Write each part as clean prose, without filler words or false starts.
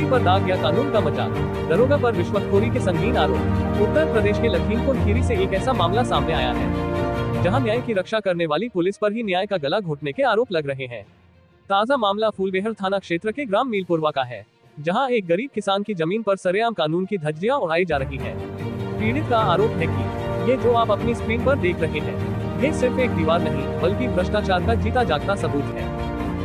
पर दाग या कानून का मजाक, दरोगा पर रिश्वतखोरी के संगीन आरोप। उत्तर प्रदेश के लखीमपुर खीरी से एक ऐसा मामला सामने आया है जहां न्याय की रक्षा करने वाली पुलिस पर ही न्याय का गला घोटने के आरोप लग रहे हैं। ताजा मामला फूलबेहर थाना क्षेत्र के ग्राम मीलपुरवा का है, जहां एक गरीब किसान की जमीन पर सरेआम कानून की धज्जियां उड़ाई जा रही है। पीड़ित का आरोप है कि ये जो आप अपनी स्क्रीन पर देख रहे हैं, ये सिर्फ एक दीवार नहीं बल्कि भ्रष्टाचार का जीता जागता सबूत है।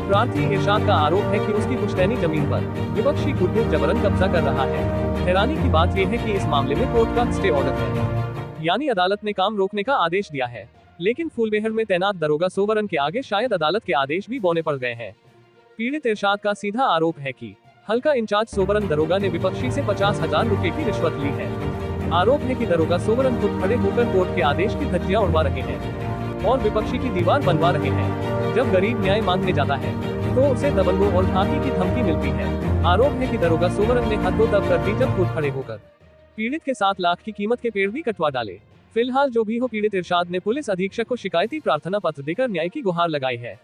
प्रार्थी इरशाद का आरोप है कि उसकी पुश्तैनी जमीन पर विपक्षी गुट जबरन कब्जा कर रहा है। हैरानी की बात यह है कि इस मामले में कोर्ट का स्टे ऑर्डर है, यानी अदालत ने काम रोकने का आदेश दिया है, लेकिन फूलबेहर में तैनात दरोगा सोबरन के आगे शायद अदालत के आदेश भी बौने पड़ गए हैं। पीड़ित इरशाद का सीधा आरोप है कि हल्का इंचार्ज सोबरन दरोगा ने विपक्षी से 50,000 रुपए की रिश्वत ली है। आरोप है कि दरोगा सोबरन खुद खड़े होकर कोर्ट के आदेश की धज्जियां उड़वा रहे हैं और विपक्षी की दीवार बनवा रहे हैं। जब गरीब न्याय मांगने जाता है तो उसे दबंगों और फांसी की धमकी मिलती है। आरोप है कि दरोगा सोबरन ने हद तब कर दी जब खुद खड़े होकर पीड़ित के 7 लाख की कीमत के पेड़ भी कटवा डाले। फिलहाल जो भी हो, पीड़ित इरशाद ने पुलिस अधीक्षक को शिकायती प्रार्थना पत्र देकर न्याय की गुहार लगाई है।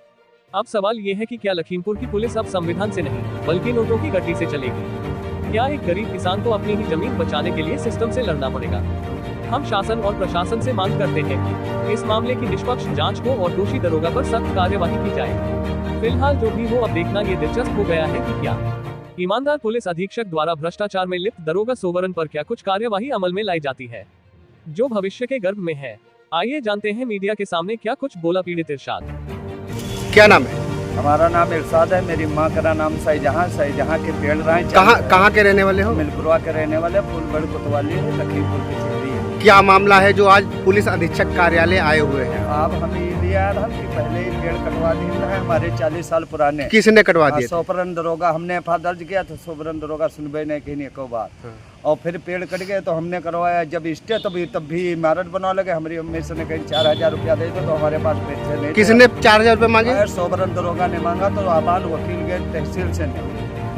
अब सवाल ये है कि क्या लखीमपुर की पुलिस अब संविधान से नहीं बल्कि नोटों की गड्डी से चलेगी? क्या एक गरीब किसान को अपनी ही जमीन बचाने के लिए सिस्टम से लड़ना पड़ेगा? हम शासन और प्रशासन से मांग करते हैं कि इस मामले की निष्पक्ष जांच हो और दोषी दरोगा पर सख्त कार्यवाही की जाए। फिलहाल जो भी हो, अब देखना ये दिलचस्प हो गया है कि क्या ईमानदार पुलिस अधीक्षक द्वारा भ्रष्टाचार में लिप्त दरोगा सोबरन पर क्या कुछ कार्यवाही अमल में लाई जाती है जो भविष्य के गर्भ में है। आइए जानते हैं मीडिया के सामने क्या कुछ बोला पीड़ित इरशाद। क्या नाम है? हमारा नाम इरशाद है। मेरी माँ का नाम शाहजहां के पेड़ रहा है। कहाँ के रहने वाले हो? मिलपुरवा के रहने वाले, फूलबेहर कोतवाली है, लखीमपुर की चिड़ी है। क्या मामला है जो आज पुलिस अधीक्षक कार्यालय आए हुए हैं? आप हमें ये लिया था कि पहले ही पेड़ कटवा दिए है हमारे 40 साल पुराने। किसने कटवा दिए? सोबरन दरोगा, हमने एफआईआर दर्ज किया था, सोबरन दरोगा सुनबे नहीं की एको बात। और फिर पेड़ कट गए तो हमने करवाया, जब स्टे तब भी इमारत बना लगे। हमारी अम्मी से ने कहीं 4,000 रुपया दे दो, तो हमारे पास पैसे नहीं। किसने 4,000 रुपये मांगे? सोबरन दरोगा ने मांगा, तो आबाद वकील गए तहसील से ने,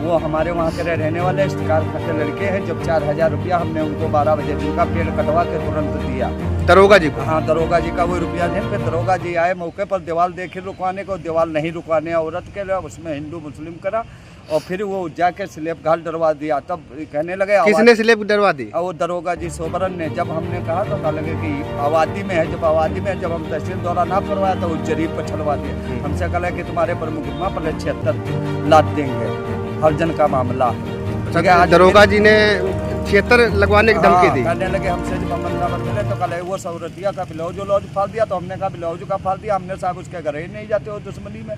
वो हमारे वहाँ के रहने वाले इस्तेकार खाते लड़के हैं। जब 4,000 रुपया हमने उनको 12 बजे दिन का पेड़ कटवा के तुरंत दिया दरोगा जी को। हाँ, दरोगा जी का वो रुपया थे। फिर दरोगा जी आए मौके पर, दीवार देखे रुकवाने को, दीवार नहीं रुकवाने औरत के लिए, उसमें हिंदू मुस्लिम करा और फिर वो जाके स्लेब घाट डरवा दिया। तब कहने लगे किसने स्लेब डरवा दी? वो दरोगा जी सोबरन ने। जब हमने कहा तो कहा लगे कि आबादी में है। जब आबादी में, जब हम तहसील द्वारा ना करवाया तो वो जरीब पर छलवा दिया। हमसे कहा कि तुम्हारे पर मुकदमा पर 76 लाद देंगे, हर्जन का मामला है। दरोगा जी ने 76 लगवाने की धमकी दी। कहने लगे हमसे जब हम बंदा मिले तो कल वो सौरतिया का ब्लाउज लॉज फाड़ दिया। तो हमने कहा ब्लाउज का फाड़ दिया, हमने साहब उसके घर ही नहीं जाते हो दुश्मनी में।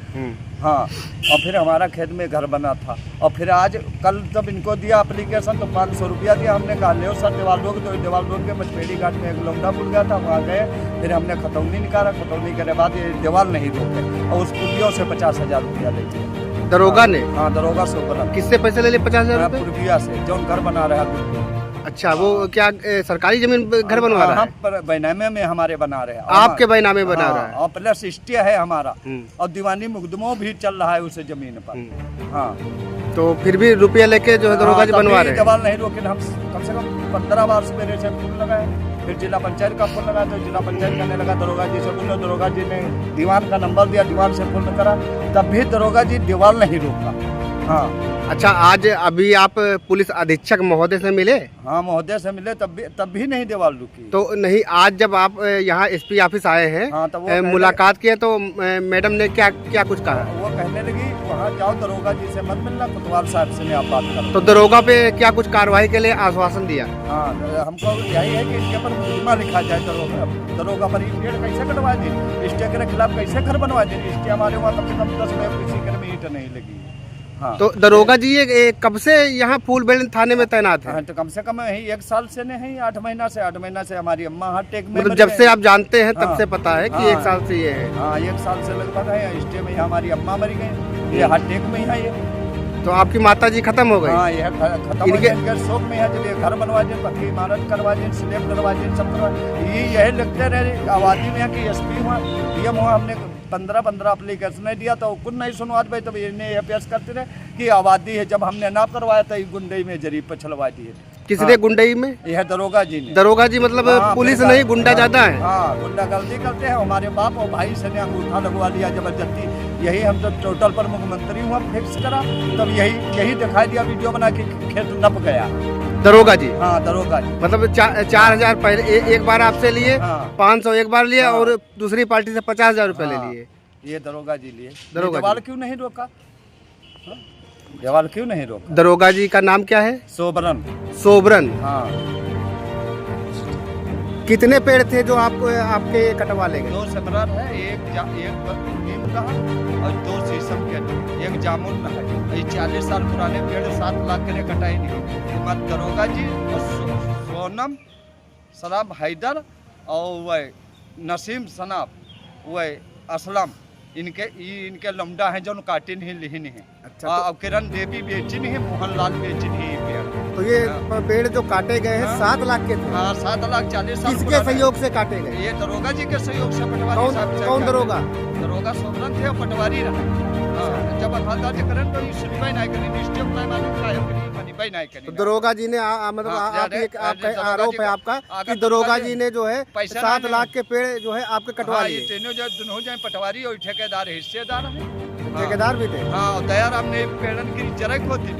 हाँ, और फिर हमारा खेत में घर बना था। और फिर आज कल जब इनको दिया एप्लीकेशन तो 500 रुपया दिया। हमने कहा ले सर दीवार रोक दो। दीवार रोक के मछपेड़ी घाट में एक लौंडा पुल गया था, वहाँ गए। फिर हमने खतौनी निकाला, खतौनी के बाद ये दीवार नहीं रोके और उस पुलियों से 50,000 रुपया ले लिया दरोगा ने। हाँ, दरोगा सोबरन। किससे पैसे ले लिए? 50,000 रुपया से, जो घर बना रहा है। अच्छा, वो क्या सरकारी जमीन घर बनवा रहा है? हाँ, बैनामे में हमारे बना रहे हैं। आपके बैनामे बना रहा है? और प्लस स्टे है हमारा और दीवानी मुकदमों भी चल रहा है उस जमीन पर। हाँ, तो फिर भी रुपया लेके जो है दरोगा जी बनवा रहे हैं। दीवार नहीं रोके। हम कम से कम 15 बार मेरे से फोन लगाए। फिर जिला पंचायत का फोन लगाया तो जिला पंचायत करने लगा दरोगा जी से बोलो। दरोगा जी ने दीवान का नंबर दिया, दीवान से फोन करा, तब भी दरोगा जी दीवार नहीं रोका। हाँ। अच्छा, आज अभी आप पुलिस अधीक्षक महोदय से मिले? हाँ, महोदय से मिले, तब भी नहीं दीवार रुकी। तो नहीं, आज जब आप यहाँ एसपी ऑफिस आए हैं, हाँ, तो मुलाकात किए तो मैडम ने क्या कुछ कहा? वो कहने लगी वहाँ जाओ, दरोगा जी से मत मिलना, कोतवाल साहब से आप बात करो। तो दरोगा पे क्या कुछ कार्रवाई के लिए आश्वासन दिया? हाँ, हमको यही है कि इनके पर मुकदमा लिखा जाए। दरोगा पर ये पेड़ कैसे कटवा दी, स्टे के खिलाफ कैसे घर बनवा दी। स्टे हमारे वहाँ कम से कम 10 में किसी घर में ईंट नहीं लगी। हाँ। तो दरोगा जी ये कब से यहाँ फूलबेहर थाने में तैनात है? हाँ, तो कम से कम यही 1 साल से नहीं, 8 महीना से हमारी अम्मा हार्ट अटैक में। मतलब जब से आप जानते हैं तब हाँ, से पता है कि हाँ, 1 साल से ये है? हाँ, 1 साल से लगभग है। स्टे में हमारी अम्मा मरी गई, ये हार्ट अटैक में ही है ये। तो आपकी माता जी खत्म हो गई? हाँ, यह खत्म हो गया। शौक में है जब ये घर बनवा दें, पक्की इमारत करवा दें, स्लेब करवा दें, सब करवा। यही लगते रहे आबादी में कि एसपी हुआ, डीएम हुआ। हमने 15 एप्लीकेशन दिया तो कुछ नहीं सुनवा भाई। तब इन्हें पेश करते रहे कि आबादी है। जब हमने ना करवाया तो गुंडई में जरीब पर छलवा दिए। किसने? हाँ, गुंडई में? यह दरोगा जी ने। दरोगा जी मतलब पुलिस नहीं, गुंडा ज्यादा है? हाँ, गुंडा गलती करते हैं। हमारे बाप और भाई से ने अंगूठा लगवा लिया जबरदस्ती। यही हम जब टोटल पर मुख्यमंत्री हुआ फिक्स करा, तब यही दिखाई दिया वीडियो बना के खेत नप गया। दरोगा जी? हाँ दरोगा जी। मतलब 4,000 पहले एक बार आपसे लिए, हाँ। 500 एक बार लिया, हाँ। और दूसरी पार्टी से 50,000 रुपये ले हाँ। लिए। ये दरोगा जी लिए। दरोगा जवाल जी। क्यों नहीं रोका? हाँ? जवाल क्यों नहीं रोका? दरोगा जी का नाम क्या है? सोबरन। सोबरन। हाँ। कितने पेड़ थे जो आपके कटवा ले गए? 2 सेमरर है, एक नीम का है और 2 शीशम के, एक जामुन का है। ये 40 साल पुराने पेड़ 7 लाख के लिए कटाई नहीं। मत दरोगा जी और सोनम शराब हैदर और वह नसीम सनाब वह असलम, इनके लमडा है जो काटिन ही लिहिन है। अच्छा, अब किरण देवी बेचिन है, मोहनलाल बेचिन ही पेड़। तो ये पेड़ जो काटे गए हैं हाँ। 7 लाख के थे? हाँ 7 लाख 40 साल किसके पुराने। सहयोग से काटे गए? ये दरोगा जी के सहयोग से पटवारी साहब से। कौन दरोगा? दरोगा सोबरन थे और पटवारी रहे। हाँ, जब अफादा करें तो सुनवाई नहीं करें, स्टेप नहीं मालूम का है कि मनीबाई नहीं करें। तो दरोगा जी ने मतलब हाँ, आपका दरोगा आरोप जी है का- आपका अगर कि दरोगा दरोगा जी जी ने जो है पैसा 7 नहीं लाख के पेड़ जो है आपके कटवा हाँ, ये लिए। तीनों जो दोनों जाए पटवारी और ठेकेदार हिस्सेदार है। हाँ। ठेकेदार भी थे? हाँ, और दयाराम ने पेड़न की जरक होती